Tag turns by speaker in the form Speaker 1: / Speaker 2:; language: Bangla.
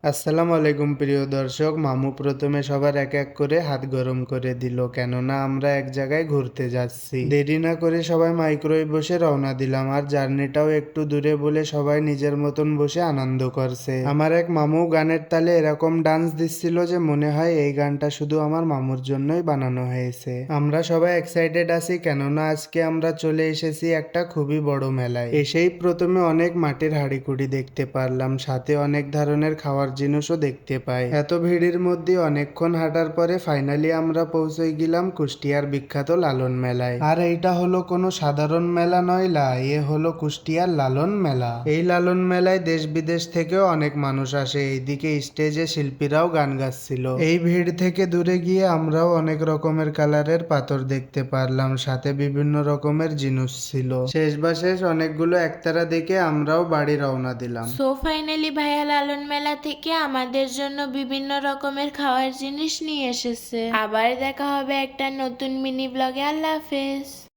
Speaker 1: আসসালামু আলাইকুম প্রিয় দর্শক। মামু প্রথমে সবার এক এক করে হাত গরম করে দিল, কেননা আমরা এক জায়গায় ঘুরতে যাচ্ছি। দেরি না করে সবাই মাইক্রোয় বসে রওনা দিলাম, আর জার্নিটাও একটু দূরে বলে সবাই নিজের মতন বসে আনন্দ করছে। আমার এক মামু গানের তালে এরকম ডান্স দিচ্ছিল যে মনে হয় এই গানটা শুধু আমার মামুর জন্যই বানানো হয়েছে। আমরা সবাই এক্সাইটেড আছি, কেননা আজকে আমরা চলে এসেছি একটা খুবই বড় মেলায়। এসেই প্রথমে অনেক মাটির হাঁড়িকুড়ি দেখতে পারলাম, সাথে অনেক ধরনের খাওয়ার জিনিসও দেখতে পাই। এত ভিড়ের মধ্যে অনেকক্ষণ হাঁটার পরে ফাইনালি আমরা পৌঁছে গেলাম কুষ্টিয়ার বিখ্যাত লালন মেলায়। আর এইটা হলো কোনো সাধারণ মেলা নয় লা, এ হলো কুষ্টিয়ার লালন মেলা। এই লালন মেলায় দেশ বিদেশ থেকেও অনেক মানুষ আসে। এইদিকে স্টেজে শিল্পীরাও গান গাচ্ছিল। এই ভিড় থেকে দূরে গিয়ে আমরাও অনেক রকমের কালারের পাথর দেখতে পারলাম, সাথে বিভিন্ন রকমের জিনিস ছিল। শেষ অনেকগুলো একতারা দেখে আমরাও বাড়ি রওনা দিলাম।
Speaker 2: সো ফাইনালি ভাইয়া লালন মেলা থেকে আমাদের জন্য বিভিন্ন রকমের খাওয়ার জিনিস নিয়ে এসেছে। আবার দেখা হবে একটা নতুন মিনি ব্লগে। আল্লাহ হাফেজ।